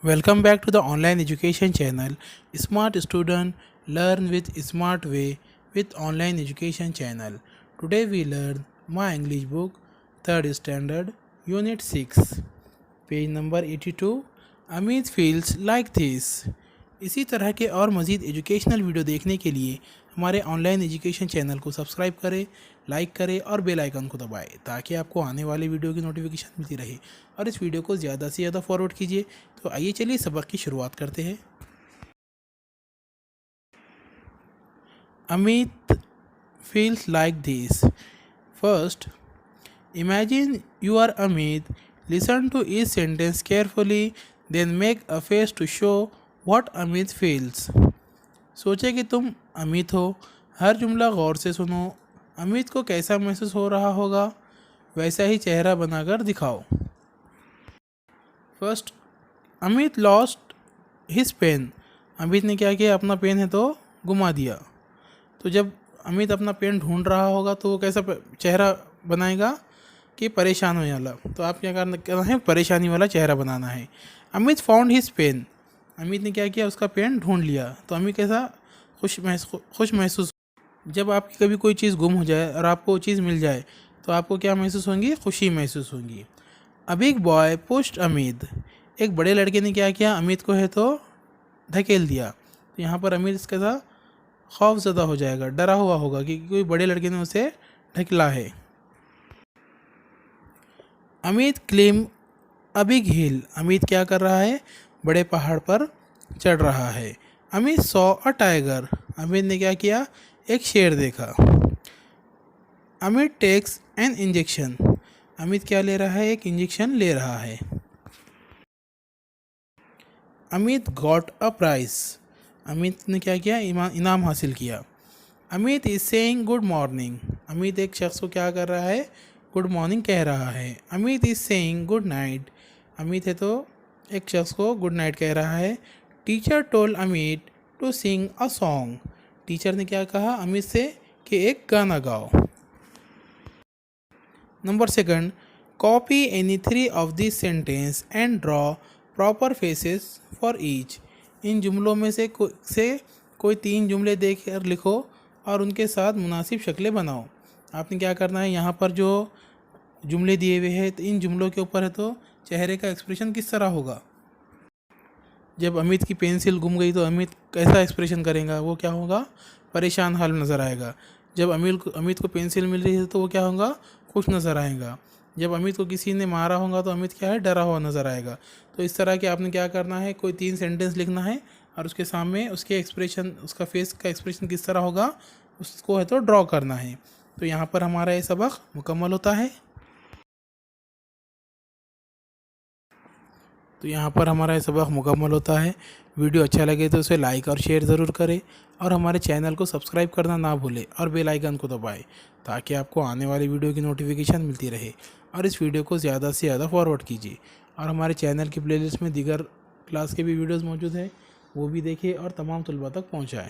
Welcome back to the online education channel Smart Student Learn with Smart Way with Online Education channel. Today we learn My English book 3rd standard unit 6 page number 82 Amit feels like this. इसी तरह के और मज़ीद educational video देखने के लिए हमारे online education channel को सब्सक्राइब करें, लाइक करें और बेल आइकन को दबाएं ताकि आपको आने वाले वीडियो की नोटिफिकेशन मिलती रहे। और इस वीडियो को ज़्यादा से ज़्यादा फॉरवर्ड कीजिए। तो आइए चलिए सबक की शुरुआत करते हैं। Amit feels like this. First, imagine you are Amit, listen to each sentence carefully, then make a face to show what Amit feels. सोचे कि तुम अमित हो, हर जुमला गौर से सुनो। अमित को कैसा महसूस हो रहा होगा वैसा ही चेहरा बनाकर दिखाओ। First, Amit lost his pen. Amit ने क्या किया, अपना पेन है तो गुमा दिया। तो जब अमित अपना पेन ढूंढ रहा होगा तो वो कैसा चेहरा बनाएगा कि परेशान होने वाला। तो आप क्या करना है, परेशानी वाला चेहरा बनाना है। Amit found his pen. Amit ने क्या किया, उसका पेन ढूंढ लिया। तो अमित कैसा खुश महसूस। जब आपकी कभी कोई चीज़ गुम हो जाए और आपको वो चीज़ मिल जाए तो आपको क्या महसूस होंगी, खुशी महसूस होंगी। A big boy pushed Amit. एक बड़े लड़के ने क्या किया, अमित को है तो धकेल दिया। तो यहाँ पर अमित इसके साथ खौफज़दा हो जाएगा, डरा हुआ होगा कि कोई बड़े लड़के ने उसे ढकेला है। अमित क्लेम अ बिग हिल। अमित क्या कर रहा है, बड़े पहाड़ पर चढ़ रहा है। Amit saw a tiger. Amit ने क्या किया, एक शेर देखा। Amit takes an injection. Amit क्या ले रहा है, एक इंजेक्शन ले रहा है। Amit got a prize. Amit ने क्या किया, इनाम हासिल किया। Amit is saying good morning. Amit एक शख्स को क्या कर रहा है, गुड मॉर्निंग कह रहा है। Amit is saying good night. Amit है तो एक शख्स को गुड नाइट कह रहा है। Teacher told Amit to sing a song. Teacher ने क्या कहा अमित से कि एक गाना गाओ। Number second, copy any 3 of this sentence and draw proper faces for each. इन जुमलों में से कोई 3 जुमले देख कर लिखो और उनके साथ मुनासिब शक्लें बनाओ। आपने क्या करना है, यहाँ पर जो जुमले दिए हुए हैं तो इन जुमलों के ऊपर है तो चेहरे का एक्सप्रेशन किस तरह होगा। जब अमित की पेंसिल गुम गई तो अमित कैसा एक्सप्रेशन करेगा, वो क्या होगा, परेशान हाल नज़र आएगा। जब अमित को पेंसिल मिल रही है तो वो क्या होगा, खुश नज़र आएगा। जब अमित को किसी ने मारा होगा तो अमित क्या है, डरा हुआ नज़र आएगा। तो इस तरह के आपने क्या करना है, कोई 3 सेंटेंस लिखना है और उसके सामने उसके एक्सप्रेशन, उसका फेस का एक्सप्रेशन किस तरह होगा उसको है तो ड्रॉ करना है। तो यहाँ पर हमारा ये सबक मुकम्मल होता है। वीडियो अच्छा लगे तो उसे लाइक और शेयर ज़रूर करें और हमारे चैनल को सब्सक्राइब करना ना भूलें और बेल आइकन को दबाएं ताकि आपको आने वाली वीडियो की नोटिफिकेशन मिलती रहे। और इस वीडियो को ज़्यादा से ज़्यादा फॉरवर्ड कीजिए और हमारे चैनल की प्लेलिस्ट में दीगर क्लास के भी वीडियोज़ मौजूद हैं, वो भी देखें और तमाम तलबा तक पहुँचाएँ।